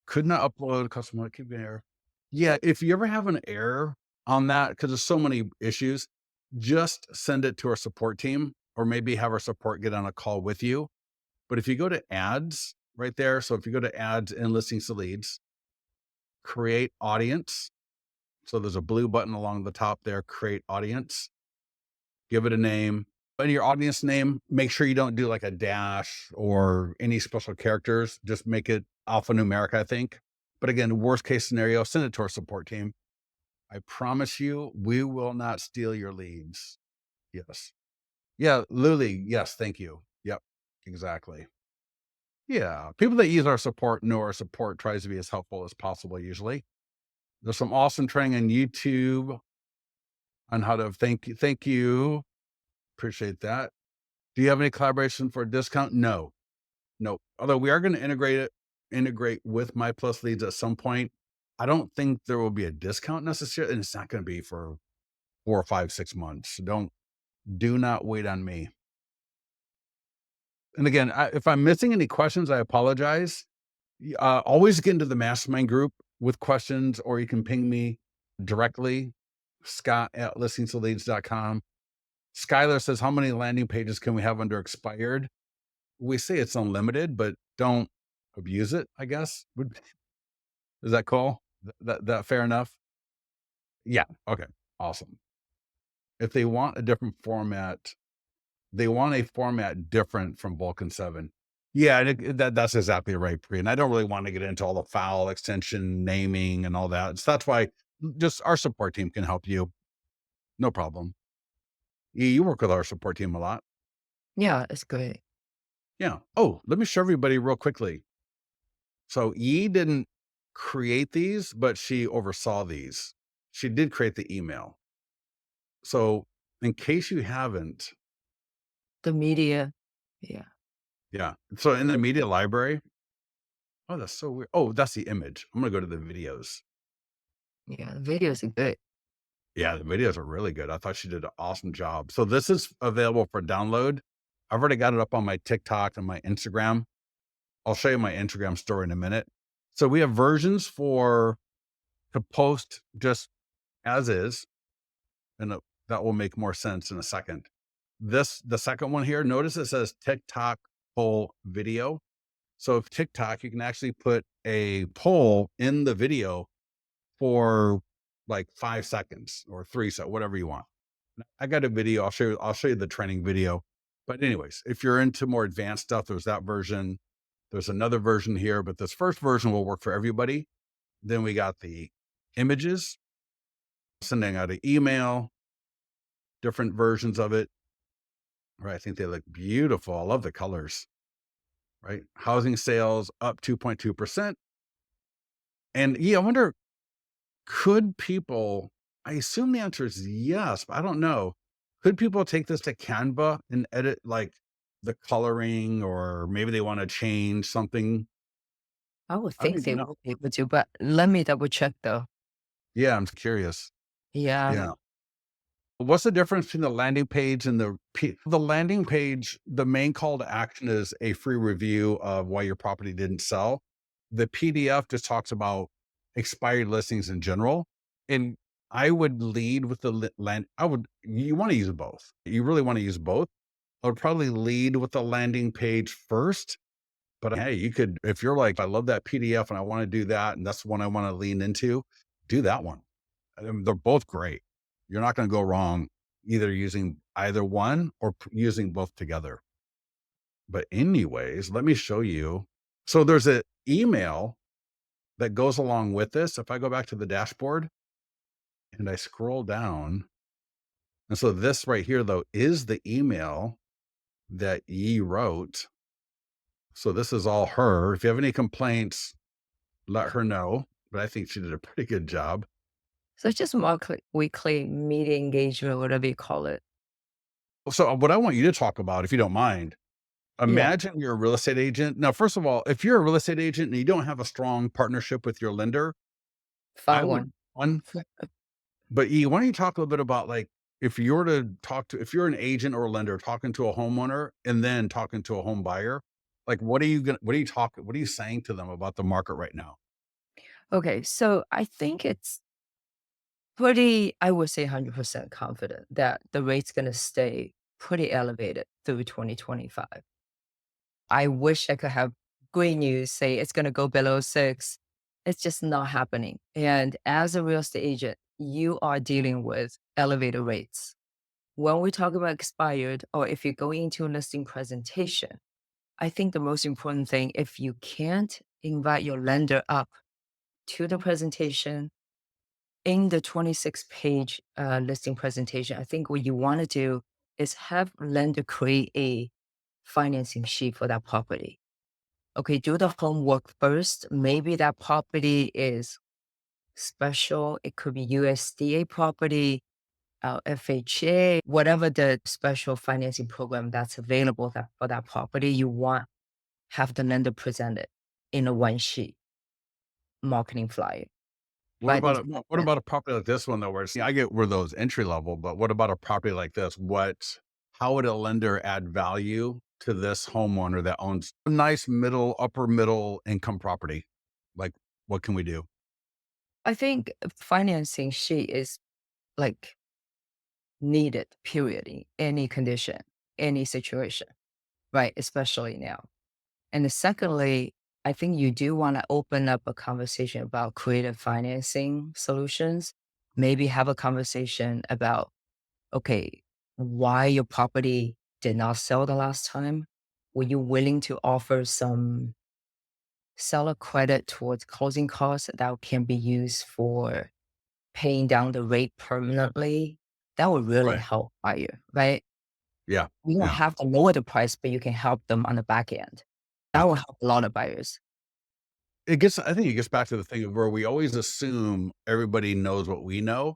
Could not upload custom keep an error. Yeah, if you ever have an error on that, because there's so many issues, just send it to our support team or maybe have our support get on a call with you. But if you go to ads right there, so if you go to ads and listings to leads, create audience. So there's a blue button along the top there, create audience, give it a name. And your audience name, make sure you don't do like a dash or any special characters. Just make it alphanumeric, I think. But again, worst case scenario, send it to our support team. I promise you, we will not steal your leads. Yes. Yeah, Luli. Yes, thank you. Yep, exactly. Yeah, people that use our support know our support tries to be as helpful as possible usually. There's some awesome training on YouTube on how to thank you. Appreciate that. Do you have any collaboration for a discount? No. No. Although we are gonna integrate with My Plus Leads at some point. I don't think there will be a discount necessarily, and it's not gonna be for 4 or 5, 6 months. So do not wait on me. And again, if I'm missing any questions, I apologize. Always get into the mastermind group with questions, or you can ping me directly, scott@listingtoleads.com. Skylar says, how many landing pages can we have under expired? We say it's unlimited, but don't abuse it, I guess. Is that cool? That fair enough? Yeah. Okay. Awesome. If they want a different format, they want a format different from Vulcan 7. Yeah, and that's exactly right, Pri, and I don't really wanna get into all the file extension naming and all that. So that's why just our support team can help you. No problem. You work with our support team a lot. Yeah, it's great. Yeah. Oh, let me show everybody real quickly. So Yi didn't create these, but she oversaw these. She did create the email. So in case you haven't, The media. Yeah. yeah. So in the media library, oh, that's so weird. Oh, that's the image. I'm gonna go to the videos. Yeah. The videos are good. Yeah, the videos are really good. I thought she did an awesome job. So this is available for download. I've already got it up on my TikTok and my Instagram. I'll show you my Instagram story in a minute. So we have versions for to post just as is, and that will make more sense in a second. The second one here, notice it says TikTok poll video. So if TikTok, you can actually put a poll in the video for like 5 seconds or 3 so whatever you want. I got a video. I'll show you the training video. But anyways, if you're into more advanced stuff, there's that version. There's another version here, but this first version will work for everybody. Then we got the images, sending out an email, different versions of it. Right. I think they look beautiful. I love the colors. Right. Housing sales up 2.2%. And yeah, I wonder, could people, I assume the answer is yes, but I don't know. Could people take this to Canva and edit like the coloring, or maybe they want to change something? I would I don't think even they know. will be able to, but let me double check though. Yeah, I'm curious. Yeah. Yeah. What's the difference between the landing page and the landing page? The main call to action is a free review of why your property didn't sell. The PDF just talks about expired listings in general. And I would lead with the land. You want to use both. You really want to use both. I would probably lead with the landing page first. But hey, you could, if you're like, I love that PDF and I want to do that, and that's the one I want to lean into, do that one. They're both great. You're not gonna go wrong either using either one or using both together. But anyways, let me show you. So there's an email that goes along with this. If I go back to the dashboard and I scroll down, and so this right here, though, is the email that Yi wrote. So this is all her. If you have any complaints, let her know. But I think she did a pretty good job. So it's just more weekly media engagement, whatever you call it. So what I want you to talk about, if you don't mind, Yeah, imagine you're a real estate agent. Now, first of all, if you're a real estate agent and you don't have a strong partnership with your lender, I find would one. one. But why don't you talk a little bit about like if you were to talk to if you're an agent or a lender talking to a homeowner and then talking to a home buyer, like what are you saying to them about the market right now? Okay, so I think it's pretty, I would say 100% confident that the rate's gonna stay pretty elevated through 2025. I wish I could have great news, say it's gonna go below 6. It's just not happening. And as a real estate agent, you are dealing with elevated rates. When we talk about expired, or if you're going into a listing presentation, I think the most important thing, if you can't invite your lender up to the presentation in the 26-page listing presentation, I think what you want to do is have lender create a financing sheet for that property. Okay, do the homework first. Maybe that property is special. It could be USDA property, FHA, whatever the special financing program that's available for that property. You want have the lender present it in a one sheet marketing flyer, right? There's no, What about a property like this one though, where I get where those entry level, but what about a property like this? How would a lender add value to this homeowner that owns a nice upper middle income property? Like, what can we do? I think financing sheet is like needed, period, in any condition, any situation, right? Especially now. And then secondly, I think you do want to open up a conversation about creative financing solutions. Maybe have a conversation about, okay, why your property did not sell the last time. Were you willing to offer some seller credit towards closing costs that can be used for paying down the rate permanently? That would really Right. help buyer, right? Yeah. You don't Yeah. have to lower the price, but you can help them on the back end. That Yeah. will help a lot of buyers. I think it gets back to the thing of where we always assume everybody knows what we know.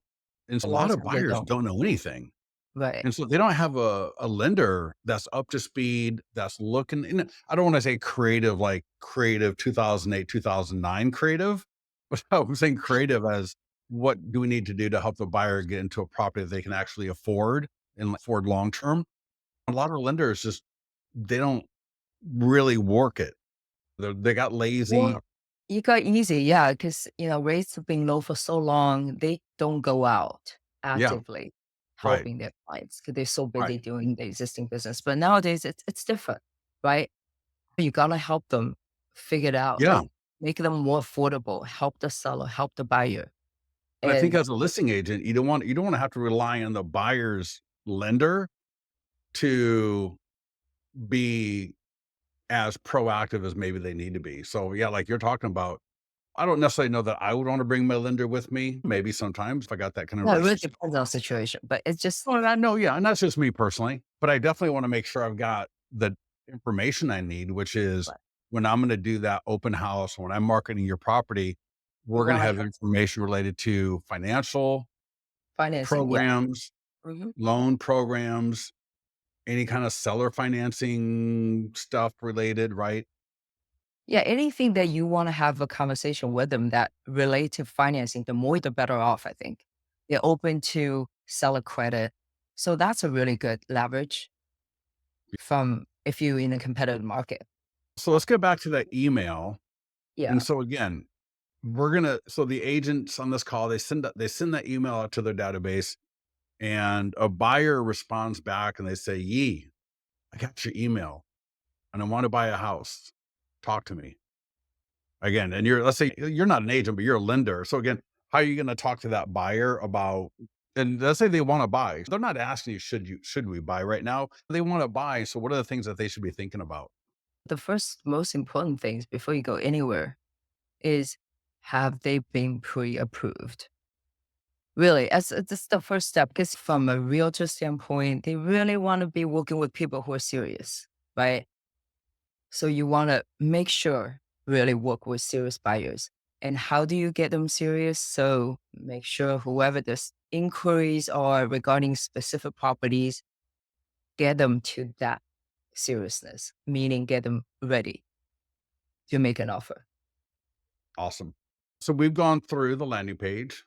And A a lot lot of of times they buyers don't. don't know anything. Right. And so they don't have a lender that's up to speed, that's looking, and I don't wanna say creative, like creative 2008, 2009 creative, but I'm saying creative as what do we need to do to help the buyer get into a property that they can actually afford and afford long term. A lot of lenders just they don't really work it. They got lazy. Well, you got easy, yeah, because rates have been low for so long, they don't go out Yeah, actively right, helping their clients because 'cause they're so right. busy doing the existing business. But nowadays, it's different, right? You gotta help them figure it out, Yeah, like, make them more affordable, help the seller, help the buyer, and I think and as a listing agent, you don't wanna have to rely on the buyer's lender to be as proactive as maybe they need to be. So, yeah, like you're talking about, I don't necessarily know that I would wanna bring my lender with me, maybe sometimes if I got that kind of no, it really relationship. depends on the situation, but it's just Well, I know, yeah, and that's just me personally, but I definitely wanna make sure I've got the information I need, which is like, when I'm gonna do that open house, when I'm marketing your property, you we're gonna wanna have have information related to financial financing, yeah. programs, Mhm. loan programs, any kind of seller financing stuff related, right? Yeah, anything that you wanna have a conversation with them that relate to financing, the more the better off, I think. They're open to seller credit. So that's a really good leverage from if you're in a competitive market. So let's get back to that email. And Yeah. so again, so the agents on this call, they send that email out to their database, and a buyer responds back and they say, "Yee, I got your email and I want to buy a house. Talk to me." Again, and let's say you're not an agent, but you're a lender. So again, how are you going to talk to that buyer about, and let's say they want to buy. They're not asking you, should we buy right now? They want to buy. So what are the things that they should be thinking about? The first most important things before you go anywhere is, have they been pre-approved? Really, as this is the first step, because from a realtor standpoint, they really want to be working with people who are serious, right? So you want to make sure really work with serious buyers. And how do you get them serious? So make sure whoever this inquiries are regarding specific properties, get them to that seriousness, meaning get them ready to make an offer. Awesome. So we've gone through the landing page,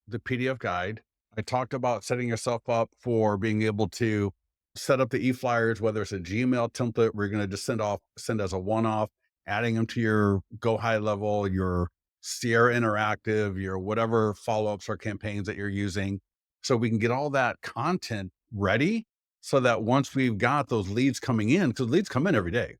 the PDF guide. I talked about setting yourself up for being able to set up the e-flyers, whether it's a Gmail template, we're going to just send as a one-off, adding them to your Go High Level, your Sierra Interactive, your whatever follow-ups or campaigns that you're using. So we can get all that content ready so that once we've got those leads coming in, because leads come in every day,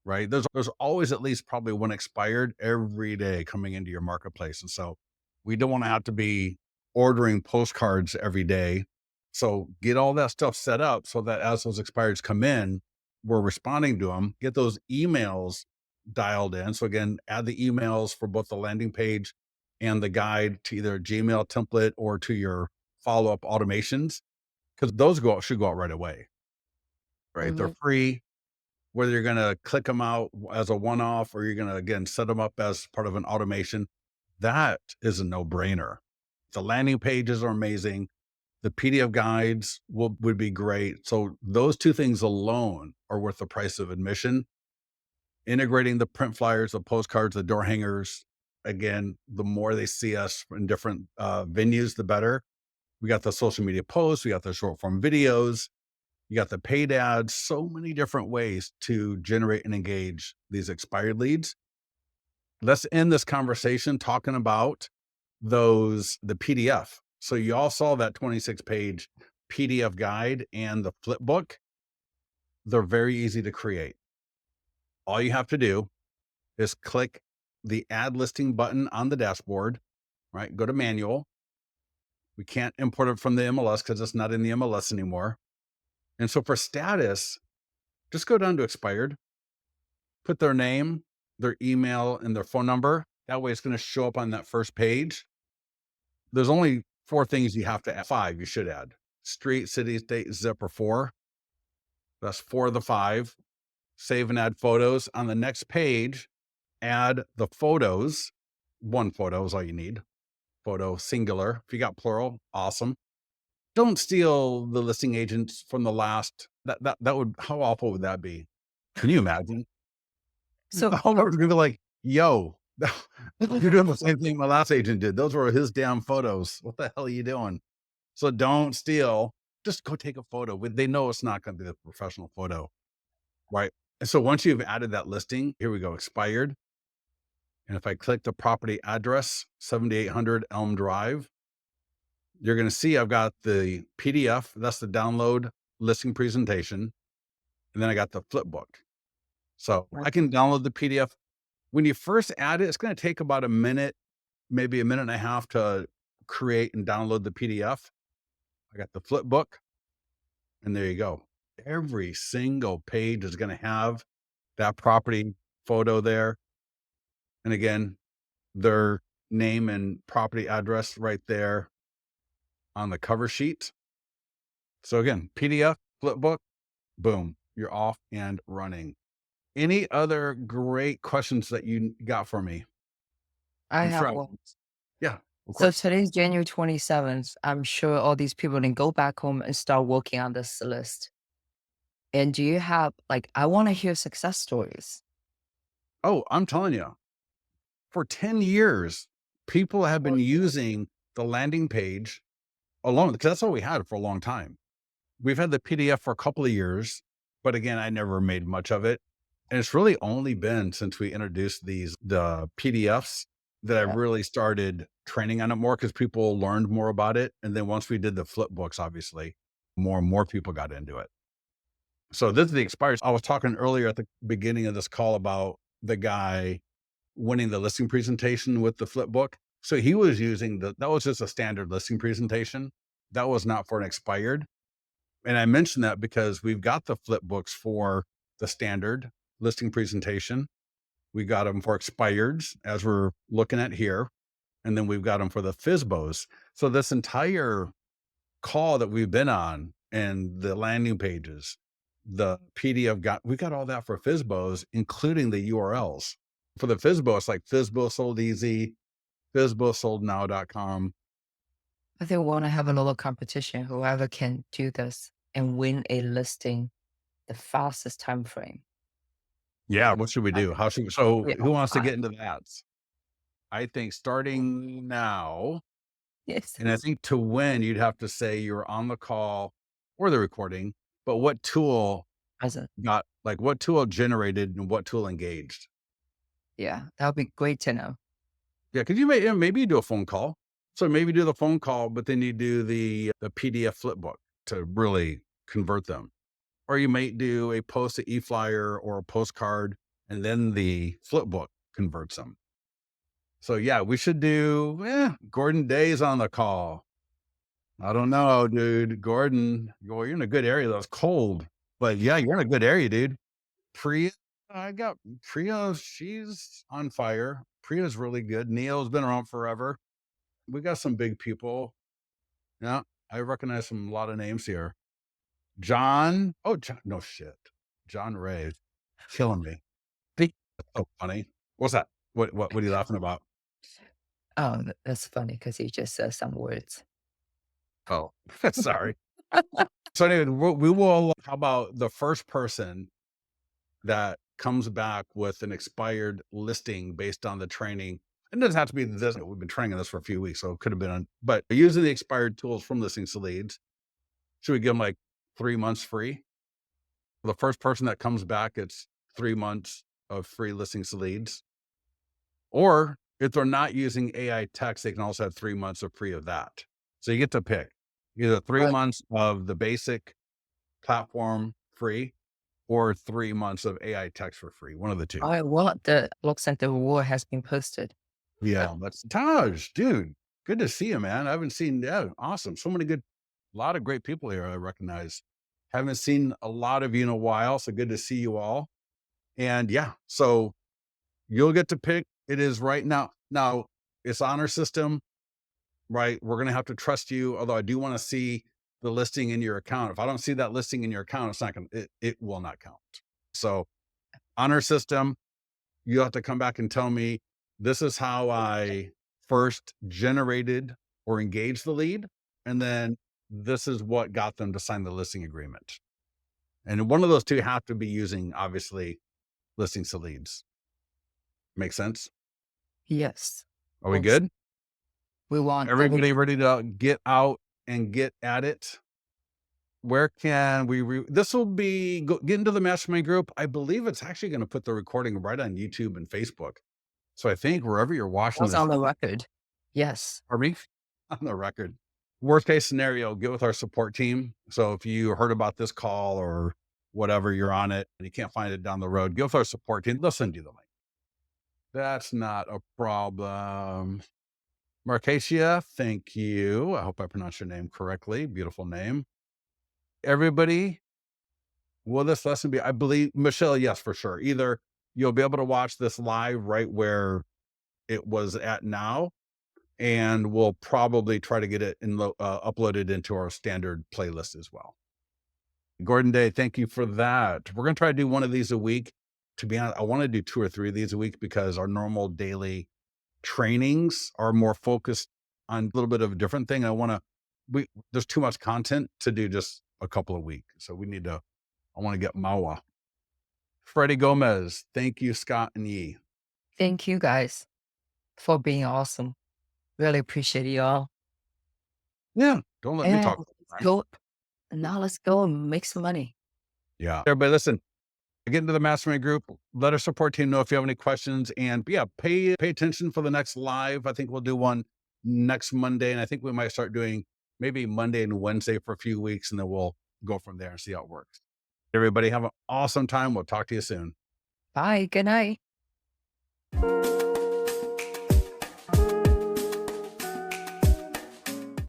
right? There's always at least probably one expired every day coming into your marketplace. And so we don't want to have to be ordering postcards every day. So get all that stuff set up so that as those expireds come in, we're responding to them, get those emails dialed in. So again, add the emails for both the landing page and the guide to either a Gmail template or to your follow-up automations, because those should go out right away, right? They're Mhm. free, whether you're gonna click them out as a one-off or you're gonna, again, set them up as part of an automation, that is a no-brainer. The landing pages are amazing. The PDF guides would be great. So those 2 things alone are worth the price of admission. Integrating the print flyers, the postcards, the door hangers, again, the more they see us in different, venues, the better. We got the social media posts, we got the short form videos, you got the paid ads, so many different ways to generate and engage these expired leads. Let's end this conversation talking about the PDF. So you all saw that 26-page PDF guide and the flipbook. They're very easy to create. All you have to do is click the add listing button on the dashboard, right? Go to manual. We can't import it from the MLS because it's not in the MLS anymore. And so for status, just go down to expired, put their name, their email, and their phone number. That way it's going to show up on that first page. There's only 4 things you have to add. 5 you should add. Street, city, state, zip, or 4. That's 4 of the 5. Save and add photos. On the next page, add the photos. 1 photo is all you need. Photo singular. If you got plural, awesome. Don't steal the listing agents from the last. That would, how awful would that be? Can you imagine? So The homeowner's gonna be like, "Yo, you're doing the same thing my last agent did. Those were his damn photos. What the hell are you doing?" So don't steal. Just go take a photo. They know it's not gonna be the professional photo, right? And so once you've added that listing, here we go, expired. And if I click the property address, 7800 Elm Drive, you're gonna see I've got the PDF. That's the download listing presentation. And then I got the flipbook. So I can download the PDF. When you first add it, it's gonna take about a minute, maybe a minute and a half to create and download the PDF. I got the flip book, and there you go. Every single page is gonna have that property photo there. And again, their name and property address right there on the cover sheet. So again, PDF, flip book, boom, you're off and running. Any other great questions that you got for me? I I'm sure have I, one. yeah, of So course. today's January 27th. I'm sure all these people can go back home and start working on this list. And do you have, like, I want to hear success stories. Oh, I'm telling you, for 10 years, people have been Oh, yeah. using the landing page alone, because that's all we had for a long time. We've had the PDF for a couple of years, but again, I never made much of it. And it's really only been since we introduced the PDFs that I Yeah. really started training on it more because people learned more about it. And then once we did the flip books, obviously, more and more people got into it. So this is the expires. I was talking earlier at the beginning of this call about the guy winning the listing presentation with the flip book. So he was using that was just a standard listing presentation. That was not for an expired. And I mentioned that because we've got the flip books for the standard listing presentation. We got them for expireds as we're looking at here. And then we've got them for the FSBOs. So this entire call that we've been on and the landing pages, the PDF we got all that for FSBOs, including the URLs. For the FSBO, it's like FSBO sold easy, FSBOsoldnow.com. I think we want to have a little competition. Whoever can do this and win a listing the fastest time frame. Yeah, what should we I do? How should we, so yeah, who wants to I get into that? I think starting now, yes, and I think to win, you'd have to say you're on the call or the recording, but what tool present. what tool generated and what tool engaged? Yeah, that would be great to know. Yeah, because maybe you do a phone call. So maybe do the phone call, but then you do the PDF flip book to really convert them. Or you might do a post to e-flyer or a postcard, and then the flip book converts them. So yeah, we should do Gordon Day's on the call. I don't know, dude. Gordon, you're in a good area though. It's cold. But yeah, you're in a good area, dude. Priya, I got Priya, she's on fire. Priya's really good. Neil's been around forever. We got some big people. Yeah, I recognize a lot of names here. John. Oh, John, no shit. John Ray, killing me. Big That's so funny. What's that? What are you laughing about? oh, that's funny because he just said some words. Oh, sorry. So anyway, we will. How about the first person that comes back with an expired listing based on the training? It doesn't have to be this. We've been training this for a few weeks, so it could have been on. But using the expired tools from listings to leads, should we give them like 3 months free? The first person that comes back, it's 3 months of free listings to leads. Or if they're not using AI text, they can also have 3 months of free of that. So you get to pick either three But months of the basic platform free or 3 months of AI text for free. One of the two. I want the looks like the reward has been posted. Yeah, that's Taj, dude. Good to see you, man. I haven't seen, yeah, awesome. So many good, a lot of great people here I recognize. Haven't seen a lot of you in a while. So good to see you all. And yeah, so you'll get to pick. It is right now. Now it's honor system, right? We're going to have to trust you. Although I do want to see the listing in your account. If I don't see that listing in your account, it's not going to, it will not count. So honor system, you have to come back and tell me this is how I first generated or engaged the lead. And then this is what got them to sign the listing agreement. And one of those two have to be using obviously listings to leads. Make sense? Yes. Are we Oops. good? We want every Everybody ready to get out and get at it? Where can we this will be get into the mastermind group. I believe it's actually going to put the recording right on YouTube and Facebook. So I think wherever you're watching what's this, on the record. Yes. or me on the record, worst case scenario, get with our support team. So if you heard about this call or whatever, you're on it and you can't find it down the road, get with our support team. They'll send you the link. That's not a problem. Marcacia, thank you. I hope I pronounced your name correctly. Beautiful name. Everybody, will this lesson be? I believe, Michelle, yes, for sure. Either you'll be able to watch this live right where it was at now, and we'll probably try to get it uploaded into our standard playlist as well. Gordon Day, thank you for that. We're going to try to do one of these a week. To be honest, I want to do 2 or 3 of these a week because our normal daily trainings are more focused on a little bit of a different thing. There's too much content to do just a couple of weeks. So I want to get Mawa. Freddie Gomez, thank you, Scott and Yee. Thank you guys for being awesome. Really appreciate you all. Yeah, don't let me And talk. go now let's go and make some money. Yeah. Everybody listen, get into the mastermind group. Let our support team know if you have any questions. And yeah, pay attention for the next live. I think we'll do one next Monday. And I think we might start doing maybe Monday and Wednesday for a few weeks, and then we'll go from there and see how it works. Everybody have an awesome time. We'll talk to you soon. Bye. Good night.